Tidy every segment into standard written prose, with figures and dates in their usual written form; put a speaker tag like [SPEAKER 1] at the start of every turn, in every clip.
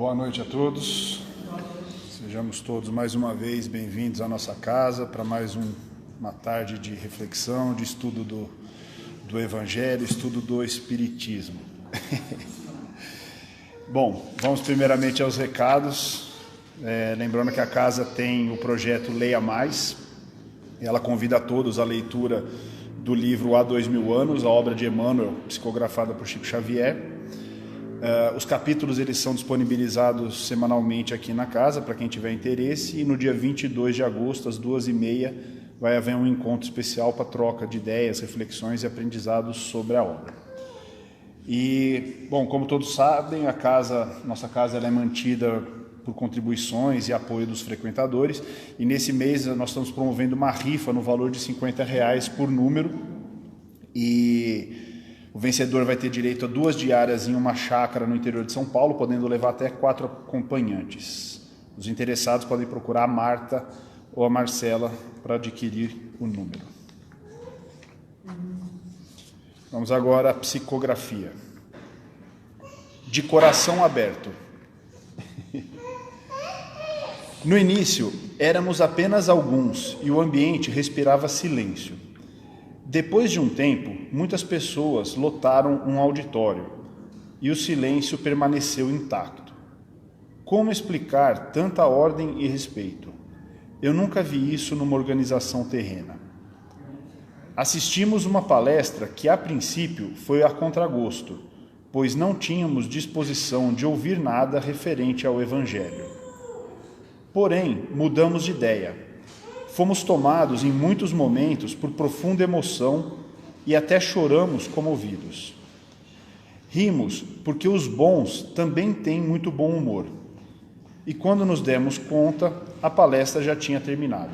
[SPEAKER 1] Boa noite a todos. Sejamos todos mais uma vez bem-vindos à nossa casa para mais uma tarde de reflexão, de estudo do Evangelho, estudo do Espiritismo. Bom, vamos primeiramente aos recados. Lembrando que a casa tem o projeto Leia Mais. Ela convida a todos à leitura do livro Há 2000 Anos, a obra de Emmanuel, psicografada por Chico Xavier. Os capítulos eles são disponibilizados semanalmente aqui na casa, para quem tiver interesse, e no dia 22 de agosto, às 2h30, vai haver um encontro especial para troca de ideias, reflexões e aprendizados sobre a obra. E, bom, como todos sabem, nossa casa ela é mantida por contribuições e apoio dos frequentadores, e nesse mês nós estamos promovendo uma rifa no valor de R$50 por número, e o vencedor vai ter direito a 2 diárias em uma chácara no interior de São Paulo, podendo levar até 4 acompanhantes. Os interessados podem procurar a Marta ou a Marcela para adquirir o número. Vamos agora à psicografia. De coração aberto. No início, éramos apenas alguns e o ambiente respirava silêncio. Depois de um tempo, muitas pessoas lotaram um auditório e o silêncio permaneceu intacto. Como explicar tanta ordem e respeito? Eu nunca vi isso numa organização terrena. Assistimos uma palestra que, a princípio, foi a contragosto, pois não tínhamos disposição de ouvir nada referente ao Evangelho. Porém, mudamos de ideia. Fomos tomados em muitos momentos por profunda emoção e até choramos comovidos. Rimos porque os bons também têm muito bom humor. E quando nos demos conta, a palestra já tinha terminado.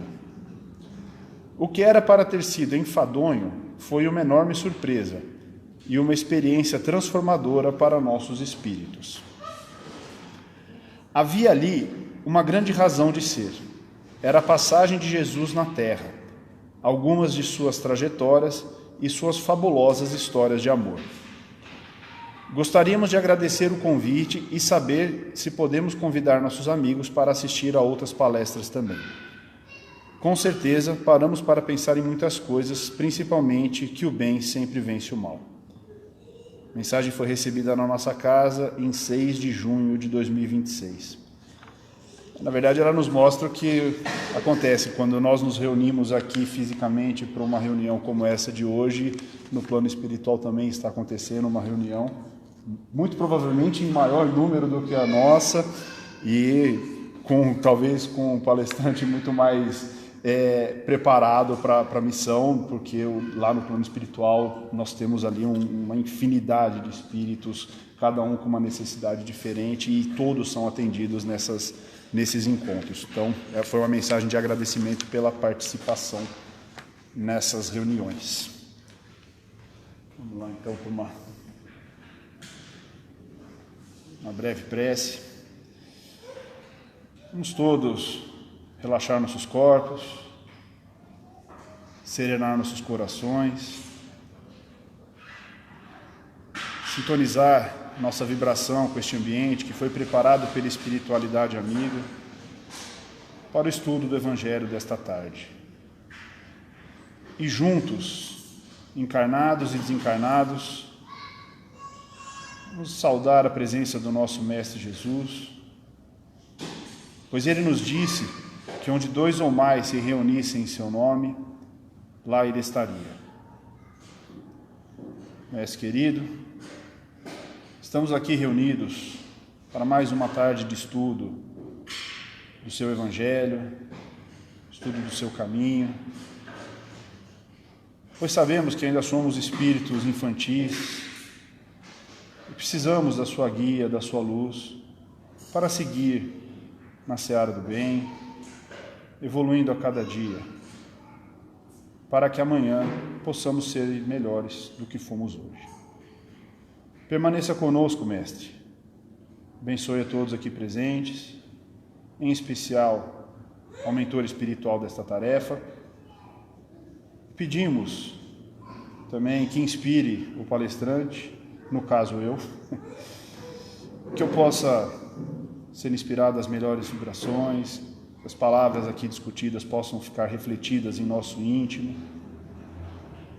[SPEAKER 1] O que era para ter sido enfadonho foi uma enorme surpresa e uma experiência transformadora para nossos espíritos. Havia ali uma grande razão de ser. Era a passagem de Jesus na Terra, algumas de suas trajetórias e suas fabulosas histórias de amor. Gostaríamos de agradecer o convite e saber se podemos convidar nossos amigos para assistir a outras palestras também. Com certeza, paramos para pensar em muitas coisas, principalmente que o bem sempre vence o mal. A mensagem foi recebida na nossa casa em 6 de junho de 2026. Na verdade, ela nos mostra o que acontece quando nós nos reunimos aqui fisicamente para uma reunião como essa de hoje. No plano espiritual também está acontecendo uma reunião, muito provavelmente em maior número do que a nossa e talvez com um palestrante muito mais preparado para a missão, porque lá no plano espiritual nós temos ali uma infinidade de espíritos, cada um com uma necessidade diferente e todos são atendidos nesses encontros. Então, foi uma mensagem de agradecimento pela participação nessas reuniões. Vamos lá, então, para uma breve prece. Vamos todos relaxar nossos corpos, serenar nossos corações, sintonizar nossa vibração com este ambiente que foi preparado pela espiritualidade amiga para o estudo do Evangelho desta tarde. E juntos, encarnados e desencarnados, vamos saudar a presença do nosso Mestre Jesus, pois Ele nos disse que onde 2 ou mais se reunissem em seu nome, lá Ele estaria. Mestre querido, estamos aqui reunidos para mais uma tarde de estudo do seu Evangelho, estudo do seu caminho, pois sabemos que ainda somos espíritos infantis e precisamos da sua guia, da sua luz, para seguir na seara do bem, evoluindo a cada dia, para que amanhã possamos ser melhores do que fomos hoje. Permaneça conosco, Mestre. Abençoe a todos aqui presentes, em especial ao mentor espiritual desta tarefa. Pedimos também que inspire o palestrante, no caso eu, que eu possa ser inspirado às melhores vibrações, que as palavras aqui discutidas possam ficar refletidas em nosso íntimo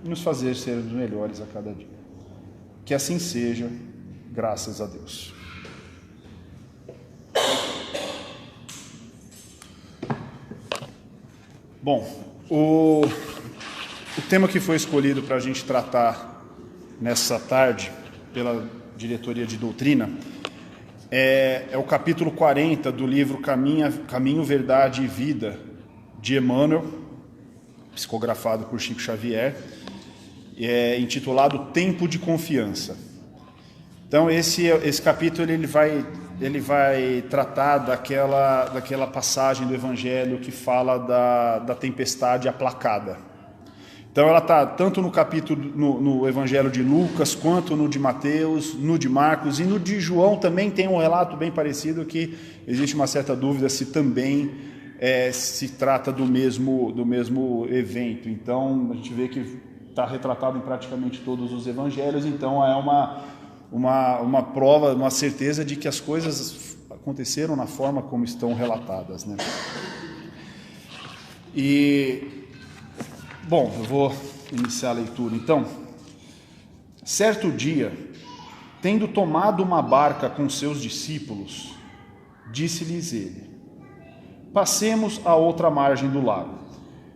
[SPEAKER 1] e nos fazer sermos melhores a cada dia. Que assim seja, graças a Deus. Bom, o tema que foi escolhido para a gente tratar nessa tarde pela diretoria de doutrina é o capítulo 40 do livro Caminho, Verdade e Vida, de Emmanuel, psicografado por Chico Xavier, intitulado Tempo de Confiança. Então esse capítulo ele vai tratar daquela passagem do Evangelho que fala da tempestade aplacada. Então ela está tanto no capítulo, no Evangelho de Lucas, quanto no de Mateus, no de Marcos, e no de João também tem um relato bem parecido, que existe uma certa dúvida se também se trata do mesmo evento. Então a gente vê que está retratado em praticamente todos os evangelhos, então é uma prova, uma certeza de que as coisas aconteceram na forma como estão relatadas, né? Bom, eu vou iniciar a leitura então. Certo dia, tendo tomado uma barca com seus discípulos, disse-lhes ele: passemos à outra margem do lago.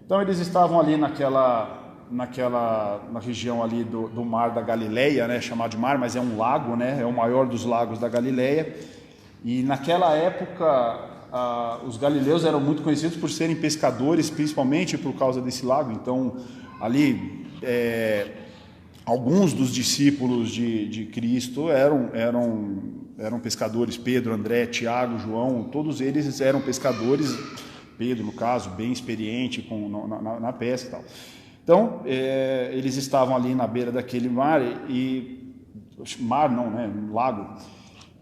[SPEAKER 1] Então eles estavam ali na região ali do mar da Galileia, né, chamado de mar, mas é um lago, né, é o maior dos lagos da Galileia. E naquela época os galileus eram muito conhecidos por serem pescadores, principalmente por causa desse lago. Então ali alguns dos discípulos de Cristo eram pescadores. Pedro, André, Tiago, João, todos eles eram pescadores. Pedro, no caso, bem experiente na pesca e tal. Então, eles estavam ali na beira daquele mar, lago,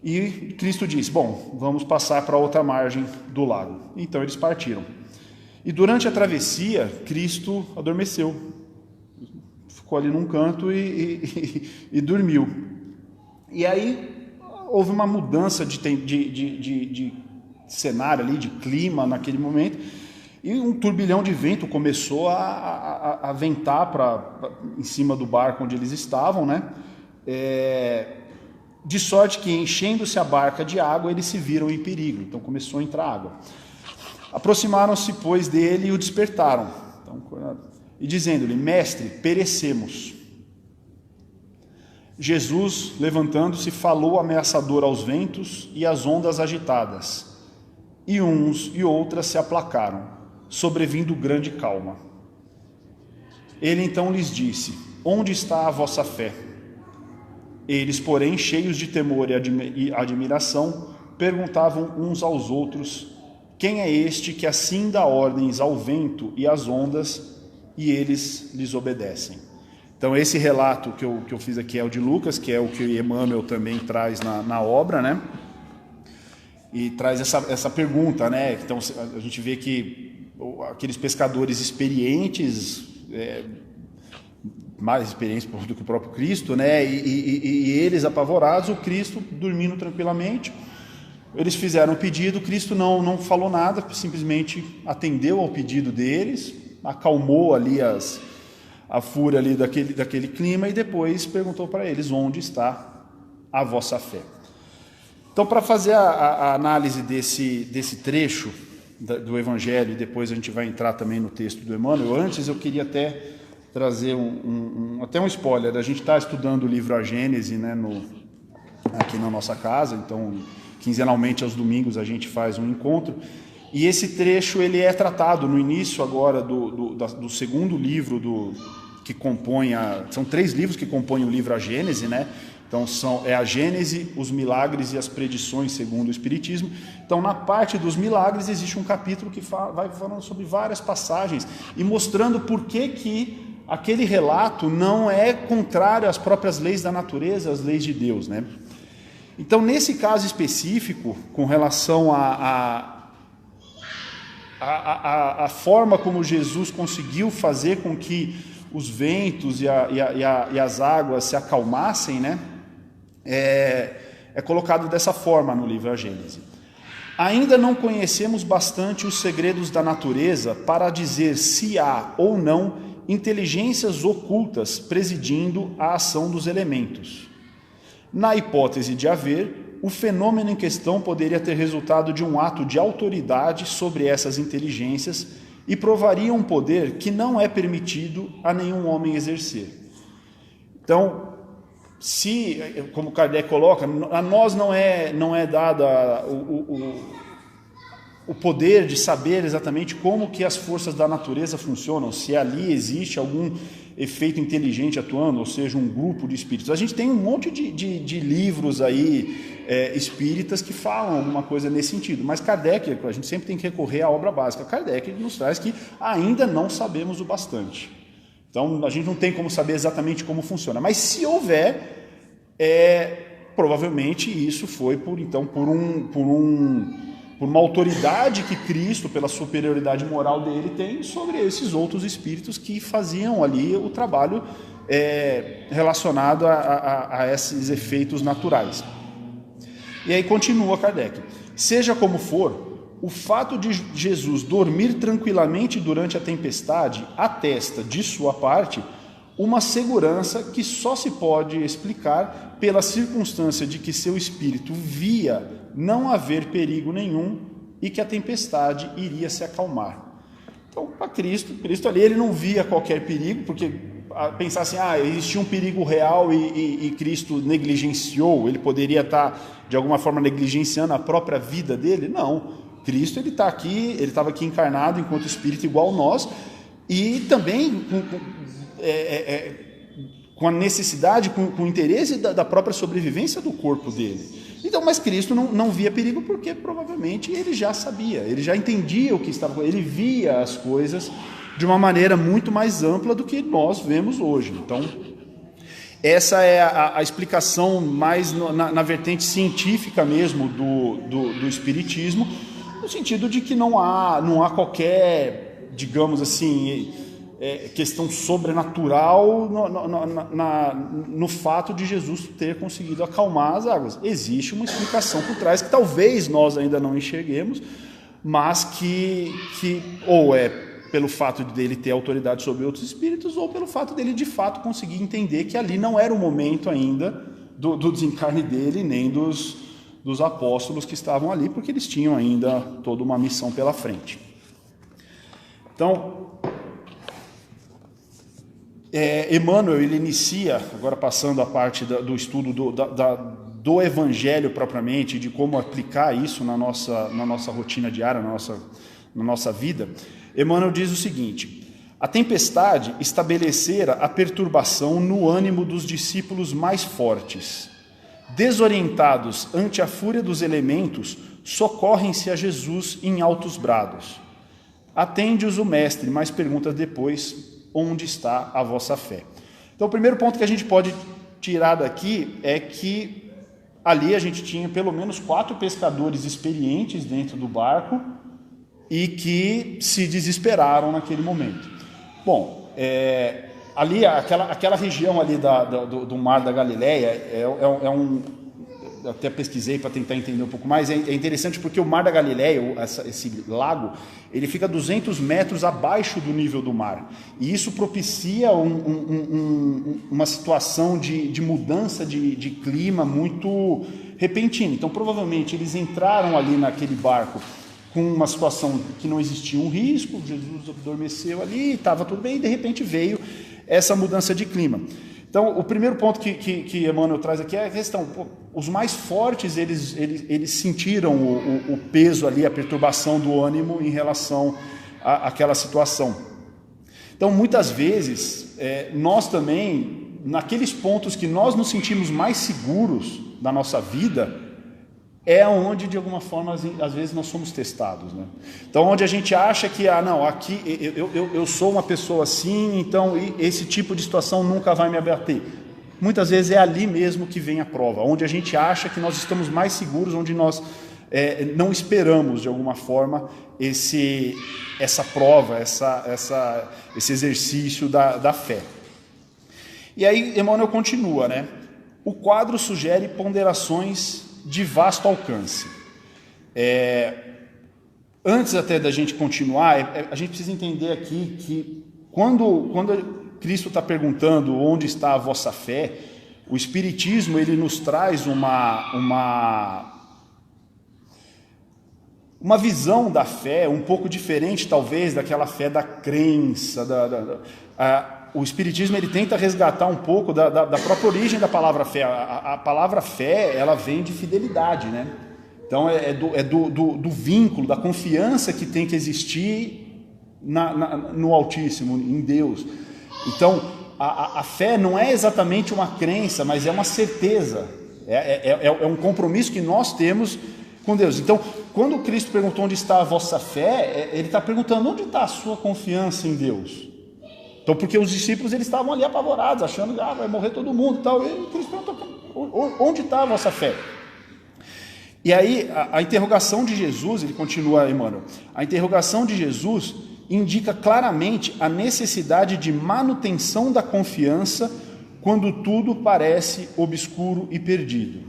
[SPEAKER 1] e Cristo disse: bom, vamos passar para a outra margem do lago. Então eles partiram. E durante a travessia, Cristo adormeceu, ficou ali num canto e dormiu. E aí houve uma mudança de cenário ali, de clima naquele momento, e um turbilhão de vento começou a ventar em cima do barco onde eles estavam, né? De sorte que, enchendo-se a barca de água, eles se viram em perigo. Então começou a entrar água. Aproximaram-se, pois, dele e o despertaram. E dizendo-lhe: mestre, perecemos. Jesus, levantando-se, falou ameaçador aos ventos e às ondas agitadas. E uns e outras se aplacaram, sobrevindo grande calma. Ele então lhes disse: onde está a vossa fé? Eles, porém, cheios de temor e admiração, perguntavam uns aos outros: quem é este que assim dá ordens ao vento e às ondas, e eles lhes obedecem? Então esse relato que eu fiz aqui é o de Lucas, que é o que Emmanuel também traz na obra, né? E traz essa pergunta, né? Então a gente vê que aqueles pescadores experientes, mais experientes do que o próprio Cristo, né? E eles apavorados, o Cristo dormindo tranquilamente. Eles fizeram o pedido, Cristo não falou nada, simplesmente atendeu ao pedido deles, acalmou ali a fúria ali daquele clima, e depois perguntou para eles: onde está a vossa fé? Então, para fazer a análise desse trecho do Evangelho, e depois a gente vai entrar também no texto do Emmanuel, antes eu queria até trazer até um spoiler. A gente está estudando o livro A Gênese, né, aqui na nossa casa. Então, quinzenalmente aos domingos a gente faz um encontro, e esse trecho ele é tratado no início agora do segundo livro que compõe são 3 livros que compõem o livro A Gênese, né? Então a Gênese, os milagres e as predições segundo o Espiritismo. Então, na parte dos milagres existe um capítulo que vai falando sobre várias passagens e mostrando por que aquele relato não é contrário às próprias leis da natureza, às leis de Deus, né? Então, nesse caso específico, com relação à forma como Jesus conseguiu fazer com que os ventos e as águas se acalmassem, né? É colocado dessa forma no livro A Gênese. Ainda não conhecemos bastante os segredos da natureza para dizer se há ou não inteligências ocultas presidindo a ação dos elementos. Na hipótese de haver, o fenômeno em questão poderia ter resultado de um ato de autoridade sobre essas inteligências e provaria um poder que não é permitido a nenhum homem exercer. Então, se, como Kardec coloca, a nós não é dada o poder de saber exatamente como que as forças da natureza funcionam, se ali existe algum efeito inteligente atuando, ou seja, um grupo de espíritos. A gente tem um monte de livros aí espíritas que falam alguma coisa nesse sentido, mas Kardec, a gente sempre tem que recorrer à obra básica. Kardec nos traz que ainda não sabemos o bastante. Então, a gente não tem como saber exatamente como funciona. Mas se houver, provavelmente isso foi por uma autoridade que Cristo, pela superioridade moral dele, tem sobre esses outros espíritos que faziam ali o trabalho relacionado a esses efeitos naturais. E aí continua Kardec. Seja como for, o fato de Jesus dormir tranquilamente durante a tempestade atesta, de sua parte, uma segurança que só se pode explicar pela circunstância de que seu espírito via não haver perigo nenhum e que a tempestade iria se acalmar. Então, para Cristo ali ele não via qualquer perigo, porque pensar assim, existia um perigo real e Cristo negligenciou, ele poderia estar de alguma forma negligenciando a própria vida dele? Não. Cristo ele estava aqui encarnado enquanto espírito igual nós, e também com a necessidade, com o interesse da própria sobrevivência do corpo dele. Então, mas Cristo não via perigo porque provavelmente ele já sabia, ele já entendia o que estava, ele via as coisas de uma maneira muito mais ampla do que nós vemos hoje. Então, essa é a explicação mais na vertente científica mesmo do espiritismo, no sentido de que não há qualquer, digamos assim, questão sobrenatural no fato de Jesus ter conseguido acalmar as águas. Existe uma explicação por trás que talvez nós ainda não enxerguemos, mas que ou é pelo fato dele ter autoridade sobre outros espíritos, ou pelo fato dele de fato conseguir entender que ali não era o momento ainda do desencarne dele, nem dos apóstolos que estavam ali, porque eles tinham ainda toda uma missão pela frente. Então, Emmanuel, ele inicia, agora passando a parte do estudo do Evangelho propriamente, de como aplicar isso na nossa rotina diária, na nossa vida. Emmanuel diz o seguinte: a tempestade estabelecera a perturbação no ânimo dos discípulos mais fortes. Desorientados ante a fúria dos elementos, socorrem-se a Jesus em altos brados. Atende-os o mestre, mas pergunta depois: onde está a vossa fé? Então, o primeiro ponto que a gente pode tirar daqui é que ali a gente tinha pelo menos 4 pescadores experientes dentro do barco e que se desesperaram naquele momento. Bom, ali, aquela região ali do Mar da Galileia eu até pesquisei para tentar entender um pouco mais, é interessante porque o Mar da Galileia, esse lago, ele fica 200 metros abaixo do nível do mar, e isso propicia uma situação de mudança de clima muito repentina. Então, provavelmente, eles entraram ali naquele barco com uma situação que não existia um risco, Jesus adormeceu ali, estava tudo bem, e de repente veio essa mudança de clima. Então, o primeiro ponto que Emmanuel traz aqui é a questão: os mais fortes, eles sentiram o peso ali, a perturbação do ânimo em relação àquela situação. Então, muitas vezes, nós também, naqueles pontos que nós nos sentimos mais seguros da nossa vida, é onde, de alguma forma, às vezes nós somos testados, né? Então, onde a gente acha que, aqui eu sou uma pessoa assim, então esse tipo de situação nunca vai me abater. Muitas vezes é ali mesmo que vem a prova, onde a gente acha que nós estamos mais seguros, onde nós não esperamos, de alguma forma, essa prova, esse exercício da fé. E aí Emmanuel continua, né? O quadro sugere ponderações de vasto alcance. Antes até da gente continuar, a gente precisa entender aqui que quando Cristo está perguntando onde está a vossa fé, o Espiritismo ele nos traz uma visão da fé um pouco diferente, talvez, daquela fé da crença. O Espiritismo ele tenta resgatar um pouco da própria origem da palavra fé. A palavra fé ela vem de fidelidade, né? Então é do vínculo, da confiança que tem que existir no Altíssimo, em Deus. Então a fé não é exatamente uma crença, mas é uma certeza, é um compromisso que nós temos com Deus. Então, quando Cristo perguntou onde está a vossa fé, ele está perguntando onde está a sua confiança em Deus. Então, porque os discípulos eles estavam ali apavorados, achando que vai morrer todo mundo e tal. E Cristo perguntou onde está a vossa fé. E aí, a interrogação de Jesus, ele continua, Emmanuel, a interrogação de Jesus indica claramente a necessidade de manutenção da confiança quando tudo parece obscuro e perdido.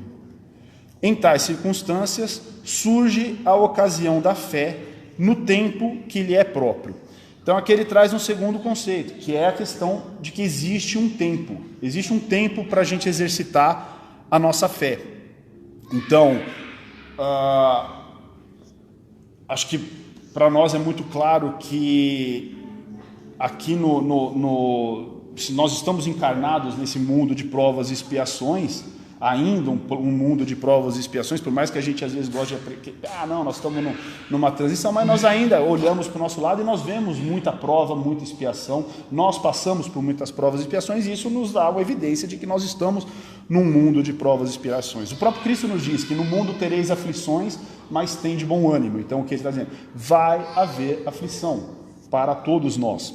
[SPEAKER 1] Em tais circunstâncias, surge a ocasião da fé no tempo que lhe é próprio. Então aqui ele traz um segundo conceito, que é a questão de que existe um tempo para a gente exercitar a nossa fé. Então, acho que para nós é muito claro que aqui se nós estamos encarnados nesse mundo de provas e expiações, ainda um mundo de provas e expiações, por mais que a gente às vezes goste de nós estamos numa transição, mas nós ainda olhamos para o nosso lado e nós vemos muita prova, muita expiação, nós passamos por muitas provas e expiações, e isso nos dá uma evidência de que nós estamos num mundo de provas e expiações. O próprio Cristo nos diz que no mundo tereis aflições, mas tem de bom ânimo. Então o que ele está dizendo? Vai haver aflição para todos nós.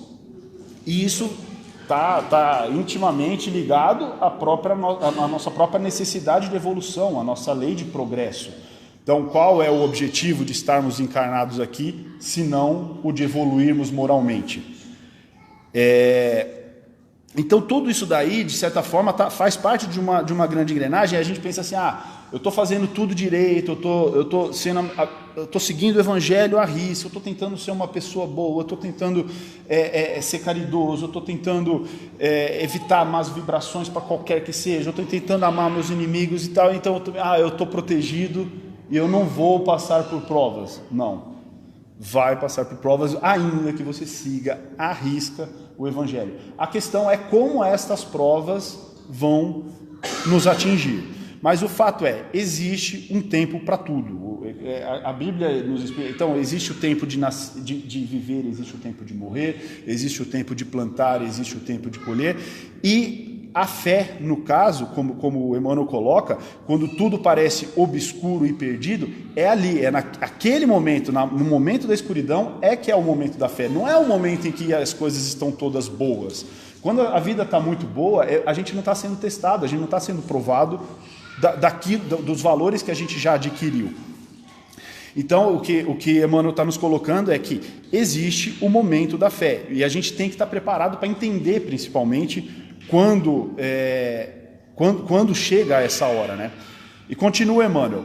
[SPEAKER 1] E isso está intimamente ligado à nossa própria necessidade de evolução, à nossa lei de progresso. Então, qual é o objetivo de estarmos encarnados aqui, se não o de evoluirmos moralmente? Então, tudo isso daí, de certa forma, faz parte de uma grande engrenagem, e a gente pensa assim, eu estou fazendo tudo direito, eu estou seguindo o Evangelho à risca, eu estou tentando ser uma pessoa boa, eu estou tentando ser caridoso, eu estou tentando evitar más vibrações para qualquer que seja, eu estou tentando amar meus inimigos e tal, então eu estou protegido e eu não vou passar por provas. Não, vai passar por provas, ainda que você siga à risca o Evangelho. A questão é como estas provas vão nos atingir. Mas o fato existe um tempo para tudo. A Bíblia nos explica. Então, existe o tempo de viver, existe o tempo de morrer, existe o tempo de plantar, existe o tempo de colher. E a fé, no caso, como o Emmanuel coloca, quando tudo parece obscuro e perdido, é ali, naquele momento, no momento da escuridão, que é o momento da fé. Não é o momento em que as coisas estão todas boas. Quando a vida está muito boa, a gente não está sendo testado, a gente não está sendo provado dos valores que a gente já adquiriu. Então, o que Emmanuel está nos colocando é que existe o momento da fé, e a gente tem que estar preparado para entender, principalmente, quando chega essa hora, né? E continua Emmanuel: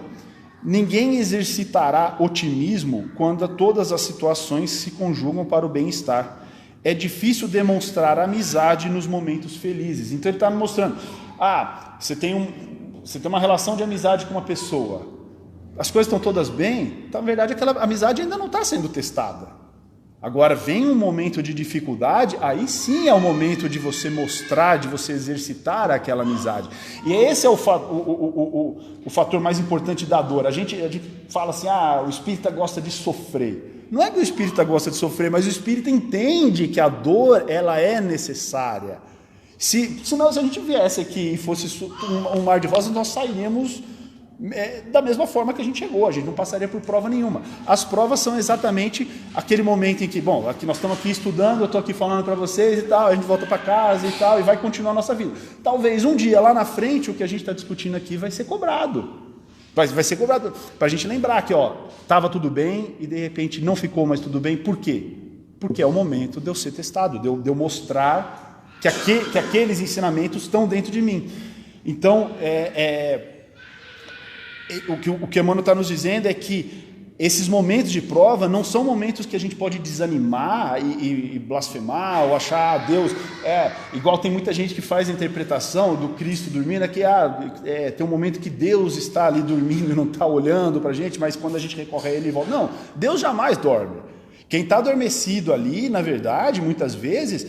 [SPEAKER 1] ninguém exercitará otimismo quando todas as situações se conjugam para o bem-estar. É difícil demonstrar amizade nos momentos felizes. Então ele está mostrando, você tem uma relação de amizade com uma pessoa, as coisas estão todas bem, então, na verdade aquela amizade ainda não está sendo testada. Agora vem um momento de dificuldade, aí sim é o momento de você mostrar, de você exercitar aquela amizade. E esse é o fator mais importante da dor. A gente fala assim, o espírita gosta de sofrer. Não é que o espírita gosta de sofrer, mas o espírita entende que a dor ela é necessária. Senão, se a gente viesse aqui e fosse um mar de rosas, nós sairíamos da mesma forma que a gente chegou, a gente não passaria por prova nenhuma. As provas são exatamente aquele momento em que, aqui nós estamos aqui estudando, eu estou aqui falando para vocês e tal, a gente volta para casa e tal, e vai continuar a nossa vida. Talvez um dia lá na frente o que a gente está discutindo aqui vai ser cobrado. Vai ser cobrado para a gente lembrar que estava tudo bem e de repente não ficou mais tudo bem. Por quê? Porque é o momento de eu ser testado, de eu mostrar que aqueles ensinamentos estão dentro de mim. Então, o que Emmanuel está nos dizendo é que esses momentos de prova não são momentos que a gente pode desanimar e blasfemar ou achar Deus... igual tem muita gente que faz a interpretação do Cristo dormindo, que tem um momento que Deus está ali dormindo e não está olhando para a gente, mas quando a gente recorre a Ele, ele volta. Não, Deus jamais dorme. Quem está adormecido ali, na verdade, muitas vezes,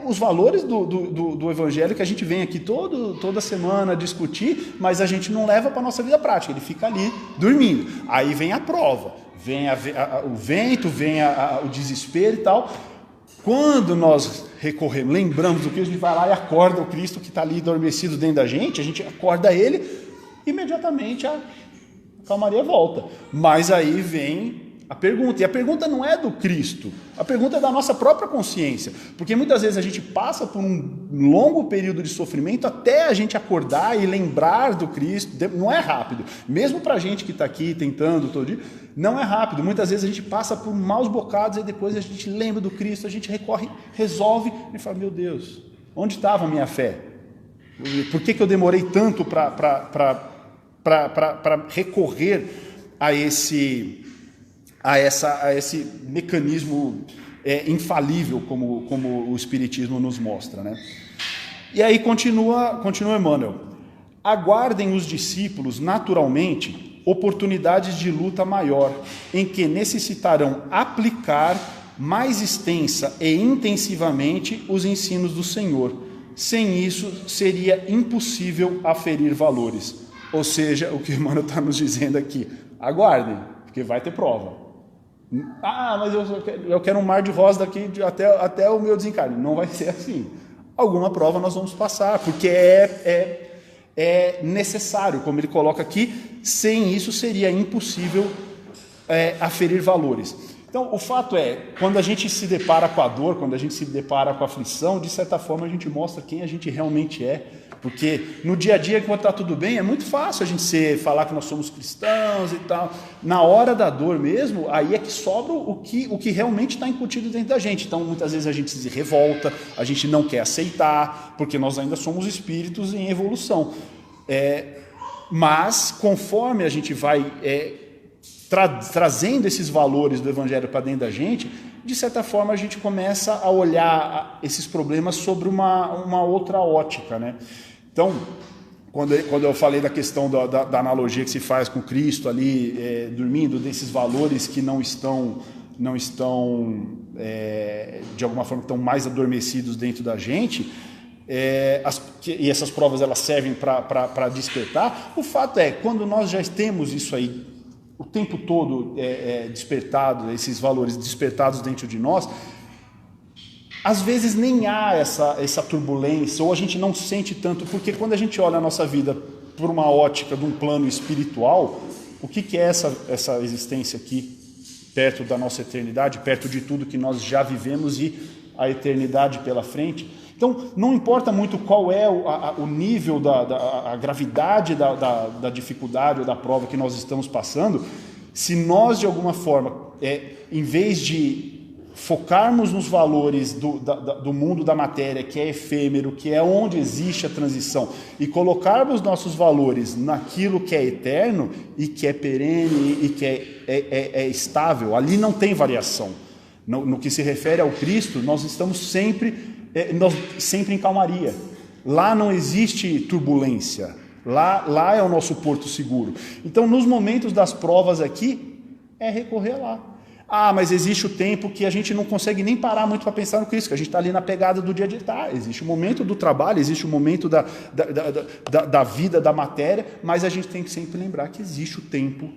[SPEAKER 1] os valores do Evangelho que a gente vem aqui toda semana discutir, mas a gente não leva para a nossa vida prática, ele fica ali dormindo. Aí vem a prova, vem o vento, vem o desespero e tal. Quando nós recorremos, lembramos do Cristo, a gente vai lá e acorda o Cristo que está ali adormecido dentro da gente, a gente acorda ele, imediatamente a calmaria volta. Mas aí vem a pergunta, e a pergunta não é do Cristo, a pergunta é da nossa própria consciência, porque muitas vezes a gente passa por um longo período de sofrimento até a gente acordar e lembrar do Cristo. Não é rápido, mesmo para a gente que está aqui tentando todo dia, não é rápido. Muitas vezes a gente passa por maus bocados e depois a gente lembra do Cristo, a gente recorre, resolve e fala, meu Deus, onde estava a minha fé? Por que eu demorei tanto para recorrer a esse mecanismo infalível como o Espiritismo nos mostra, né? E aí continua Emmanuel. Aguardem os discípulos, naturalmente, oportunidades de luta maior, em que necessitarão aplicar mais extensa e intensivamente os ensinos do Senhor. Sem isso, seria impossível aferir valores. Ou seja, o que Emmanuel está nos dizendo aqui, aguardem, porque vai ter prova. Mas eu quero um mar de rosa daqui até o meu desencarne. Não vai ser assim. Alguma prova nós vamos passar, porque é necessário, como ele coloca aqui, sem isso seria impossível aferir valores. Então, o fato é, quando a gente se depara com a dor, quando a gente se depara com a aflição, de certa forma a gente mostra quem a gente realmente é. Porque no dia a dia, quando está tudo bem, é muito fácil a gente falar que nós somos cristãos e tal. Na hora da dor mesmo, aí é que sobra o que realmente está incutido dentro da gente. Então, muitas vezes a gente se revolta, a gente não quer aceitar, porque nós ainda somos espíritos em evolução. Mas, conforme a gente vai trazendo esses valores do Evangelho para dentro da gente, de certa forma a gente começa a olhar esses problemas sobre uma outra ótica, né? Então, quando eu falei da questão da analogia que se faz com Cristo ali, dormindo, desses valores que não estão de alguma forma, estão mais adormecidos dentro da gente, e essas provas elas servem para despertar, o fato é, quando nós já temos isso aí, o tempo todo despertado, esses valores despertados dentro de nós, às vezes nem há essa turbulência, ou a gente não sente tanto, porque quando a gente olha a nossa vida por uma ótica de um plano espiritual, o que é essa existência aqui, perto da nossa eternidade, perto de tudo que nós já vivemos e a eternidade pela frente? Então, não importa muito qual é o nível, a gravidade da dificuldade ou da prova que nós estamos passando, se nós, de alguma forma, em vez de focarmos nos valores do mundo da matéria, que é efêmero, que é onde existe a transição, e colocarmos nossos valores naquilo que é eterno e que é perene e que é estável, ali não tem variação. No que se refere ao Cristo, nós estamos sempre em calmaria. Lá não existe turbulência. Lá é o nosso porto seguro. Então, nos momentos das provas aqui, é recorrer lá. Mas existe o tempo que a gente não consegue nem parar muito para pensar no Cristo, que a gente está ali na pegada do dia a dia. Existe o momento do trabalho, existe o momento da vida, da matéria, mas a gente tem que sempre lembrar que existe o tempo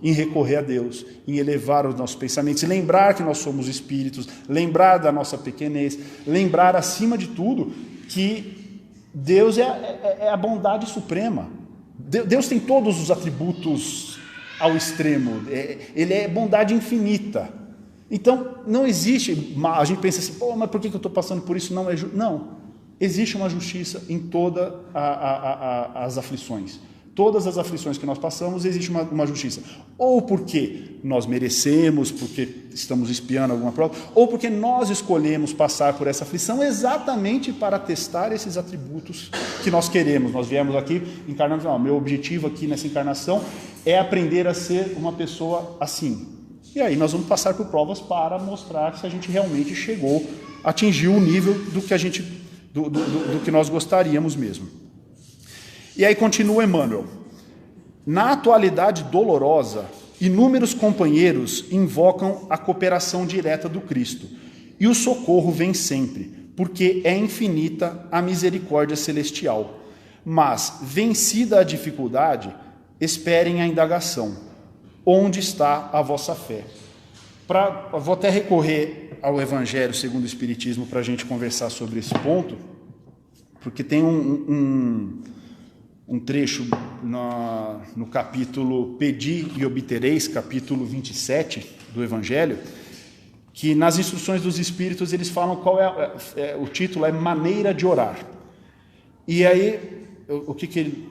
[SPEAKER 1] em recorrer a Deus, em elevar os nossos pensamentos, lembrar que nós somos espíritos, lembrar da nossa pequenez, lembrar, acima de tudo, que Deus é a bondade suprema. Deus tem todos os atributos ao extremo, ele é bondade infinita. Então, não existe, a gente pensa assim, mas por que eu estou passando por isso? Não, existe uma justiça em todas as aflições. todas as aflições que nós passamos, existe uma justiça. Ou porque nós merecemos, porque estamos espiando alguma prova, ou porque nós escolhemos passar por essa aflição exatamente para testar esses atributos que nós queremos. Nós viemos aqui encarnando, meu objetivo aqui nessa encarnação é aprender a ser uma pessoa assim. E aí nós vamos passar por provas para mostrar se a gente realmente atingiu o nível do que nós gostaríamos mesmo. E aí continua Emmanuel. Na atualidade dolorosa, inúmeros companheiros invocam a cooperação direta do Cristo, e o socorro vem sempre, porque é infinita a misericórdia celestial. Mas, vencida a dificuldade, esperem a indagação. Onde está a vossa fé? Vou até recorrer ao Evangelho segundo o Espiritismo para a gente conversar sobre esse ponto, porque tem um trecho no capítulo Pedi e Obtereis, capítulo 27 do Evangelho, que nas instruções dos Espíritos eles falam o título é Maneira de Orar. E aí, o que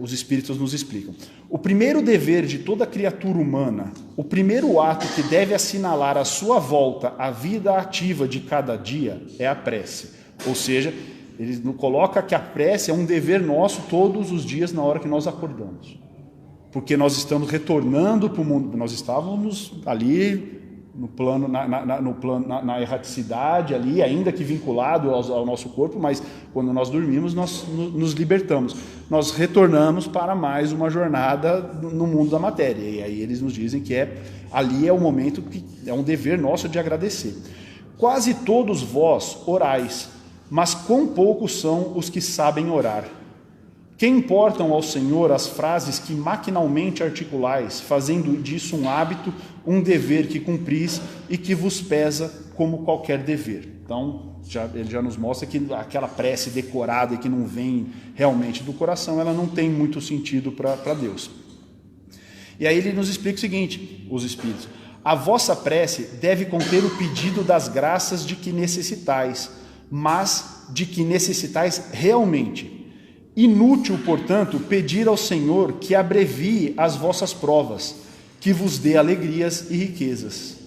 [SPEAKER 1] os Espíritos nos explicam? O primeiro dever de toda criatura humana, o primeiro ato que deve assinalar a sua volta à vida ativa de cada dia é a prece. Ou seja, ele coloca que a prece é um dever nosso todos os dias na hora que nós acordamos. Porque nós estamos retornando para o mundo, nós estávamos ali no plano, na erraticidade ali, ainda que vinculado ao nosso corpo, mas quando nós dormimos, nós nos libertamos. Nós retornamos para mais uma jornada no mundo da matéria. E aí eles nos dizem que ali é o momento que é um dever nosso de agradecer. Quase todos vós orais, mas quão poucos são os que sabem orar. Que importam ao Senhor as frases que maquinalmente articulais, fazendo disso um hábito, um dever que cumpris e que vos pesa como qualquer dever. Então, ele já nos mostra que aquela prece decorada e que não vem realmente do coração, ela não tem muito sentido para Deus. E aí ele nos explica o seguinte, os Espíritos: a vossa prece deve conter o pedido das graças de que necessitais, mas de que necessitais realmente. Inútil, portanto, pedir ao Senhor que abrevie as vossas provas, que vos dê alegrias e riquezas.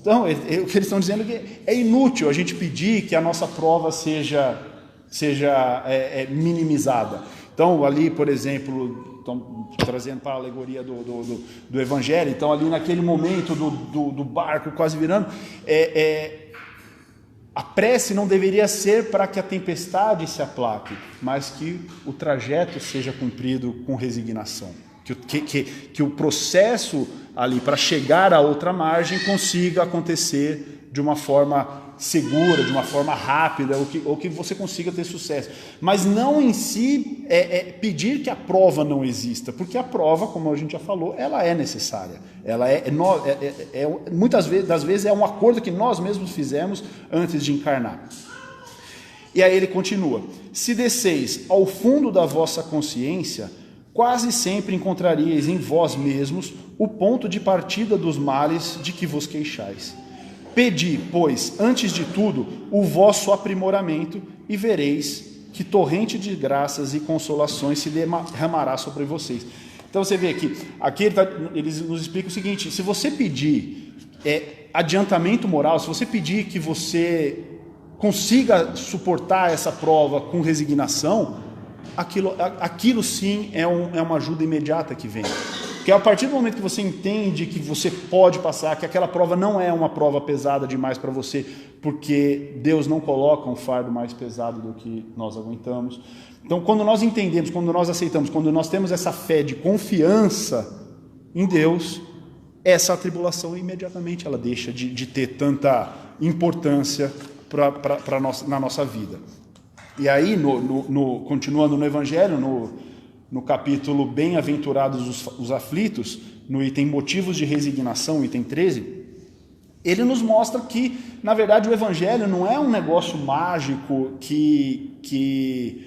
[SPEAKER 1] Então, o que eles estão dizendo é que é inútil a gente pedir que a nossa prova seja minimizada. Então, ali, por exemplo, trazendo para a alegoria do Evangelho, então ali naquele momento do barco quase virando, a prece não deveria ser para que a tempestade se aplaque, mas que o trajeto seja cumprido com resignação. Que o processo ali para chegar à outra margem consiga acontecer de uma forma segura, de uma forma rápida, ou que você consiga ter sucesso. Mas não em si pedir que a prova não exista, porque a prova, como a gente já falou, ela é necessária. Ela muitas vezes é um acordo que nós mesmos fizemos antes de encarnar. E aí ele continua: se desceis ao fundo da vossa consciência, quase sempre encontraríeis em vós mesmos o ponto de partida dos males de que vos queixais. Pedi, pois, antes de tudo, o vosso aprimoramento, e vereis que torrente de graças e consolações se derramará sobre vocês. Então você vê aqui eles nos explicam o seguinte: se você pedir adiantamento moral, se você pedir que você consiga suportar essa prova com resignação, aquilo sim é uma ajuda imediata que vem. Porque a partir do momento que você entende que você pode passar, que aquela prova não é uma prova pesada demais para você, porque Deus não coloca um fardo mais pesado do que nós aguentamos. Então, quando nós entendemos, quando nós aceitamos, quando nós temos essa fé de confiança em Deus, essa atribulação imediatamente ela deixa de ter tanta importância na nossa vida. E aí, continuando no Evangelho, no capítulo Bem-aventurados os aflitos, no item Motivos de Resignação, item 13, ele nos mostra que, na verdade, o Evangelho não é um negócio mágico se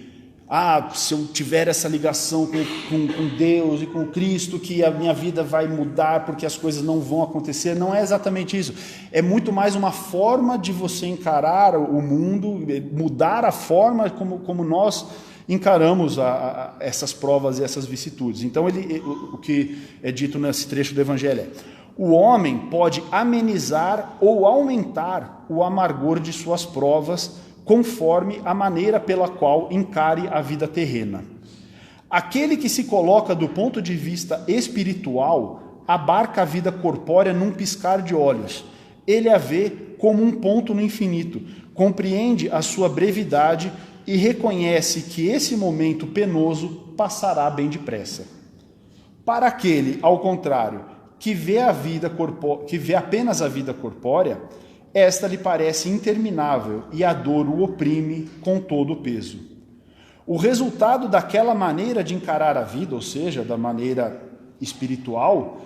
[SPEAKER 1] eu tiver essa ligação com Deus e com Cristo, que a minha vida vai mudar porque as coisas não vão acontecer. Não é exatamente isso. É muito mais uma forma de você encarar o mundo, mudar a forma como nós encaramos essas provas e essas vicissitudes. Então, o que é dito nesse trecho do Evangelho é: o homem pode amenizar ou aumentar o amargor de suas provas, conforme a maneira pela qual encare a vida terrena. Aquele que se coloca do ponto de vista espiritual abarca a vida corpórea num piscar de olhos. Ele a vê como um ponto no infinito, compreende a sua brevidade e reconhece que esse momento penoso passará bem depressa. Para aquele, ao contrário, que vê apenas a vida corpórea, esta lhe parece interminável e a dor o oprime com todo o peso. O resultado daquela maneira de encarar a vida, ou seja, da maneira espiritual,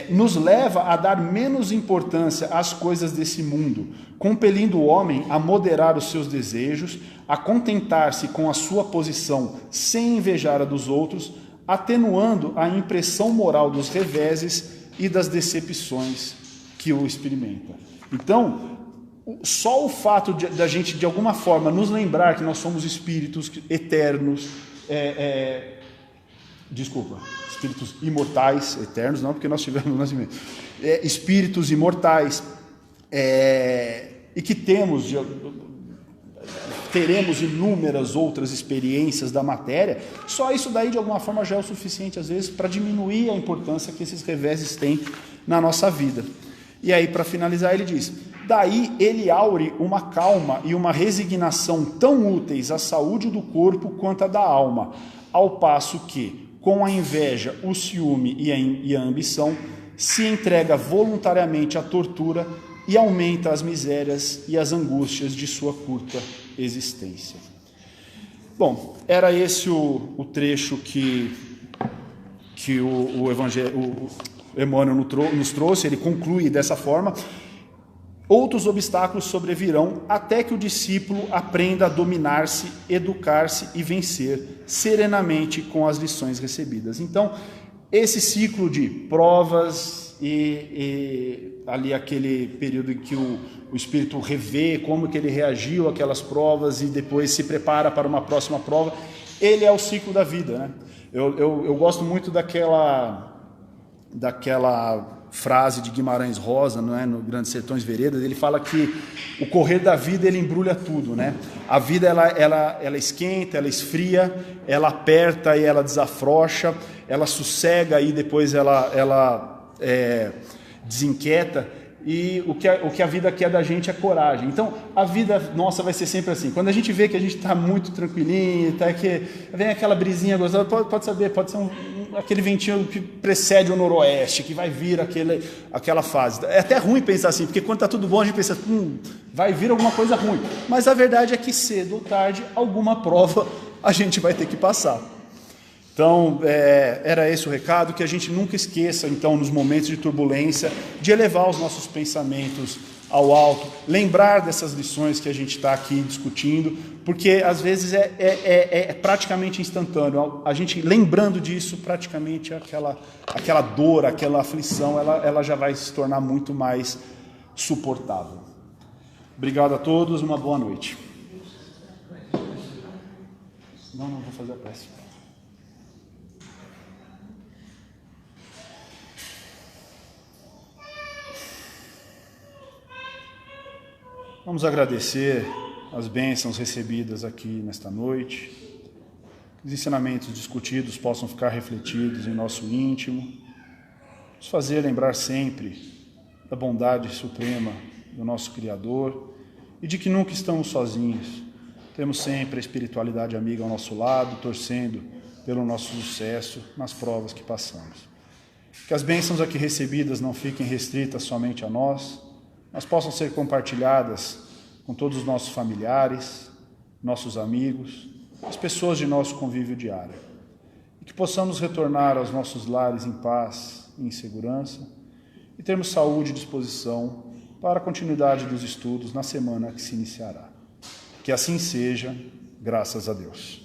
[SPEAKER 1] nos leva a dar menos importância às coisas desse mundo, compelindo o homem a moderar os seus desejos, a contentar-se com a sua posição sem invejar a dos outros, atenuando a impressão moral dos reveses e das decepções que o experimenta. Então, só o fato da gente, de alguma forma, nos lembrar que nós somos espíritos eternos, espíritos imortais, eternos não, porque nós tivemos o nascimento, espíritos imortais, e que teremos inúmeras outras experiências da matéria, só isso daí de alguma forma já é o suficiente às vezes para diminuir a importância que esses reveses têm na nossa vida. E aí, para finalizar, ele diz: daí ele aure uma calma e uma resignação tão úteis à saúde do corpo quanto à da alma, ao passo que, com a inveja, o ciúme e a ambição, se entrega voluntariamente à tortura e aumenta as misérias e as angústias de sua curta existência. Bom, era esse o trecho que o Emmanuel nos trouxe. Ele conclui dessa forma: outros obstáculos sobrevirão até que o discípulo aprenda a dominar-se, educar-se e vencer serenamente com as lições recebidas. Então, esse ciclo de provas e ali aquele período em que o espírito revê como que ele reagiu àquelas provas e depois se prepara para uma próxima prova, ele é o ciclo da vida, né? Eu gosto muito daquela frase de Guimarães Rosa, não é, no Grandes Sertões Veredas. Ele fala que o correr da vida ele embrulha tudo, né? A vida ela esquenta, ela esfria, ela aperta e ela desafrouxa, ela sossega e depois ela desinquieta. E o que a vida quer da gente é coragem. Então, a vida nossa vai ser sempre assim. Quando a gente vê que a gente está muito tranquilinho, tá, que vem aquela brisinha gostosa, pode ser aquele ventinho que precede o noroeste, que vai vir aquela fase. É até ruim pensar assim, porque quando está tudo bom, a gente pensa, vai vir alguma coisa ruim. Mas a verdade é que cedo ou tarde, alguma prova a gente vai ter que passar. Então, era esse o recado, que a gente nunca esqueça, então, nos momentos de turbulência, de elevar os nossos pensamentos ao alto, lembrar dessas lições que a gente está aqui discutindo, porque às vezes é praticamente instantâneo. A gente lembrando disso, praticamente aquela dor, aquela aflição, ela já vai se tornar muito mais suportável. Obrigado a todos, uma boa noite. Não vou fazer a prece. Vamos agradecer as bênçãos recebidas aqui nesta noite, que os ensinamentos discutidos possam ficar refletidos em nosso íntimo, nos fazer lembrar sempre da bondade suprema do nosso Criador e de que nunca estamos sozinhos. Temos sempre a espiritualidade amiga ao nosso lado, torcendo pelo nosso sucesso nas provas que passamos. Que as bênçãos aqui recebidas não fiquem restritas somente a nós, mas possam ser compartilhadas com todos os nossos familiares, nossos amigos, as pessoas de nosso convívio diário. E que possamos retornar aos nossos lares em paz e em segurança e termos saúde e disposição para a continuidade dos estudos na semana que se iniciará. Que assim seja, graças a Deus.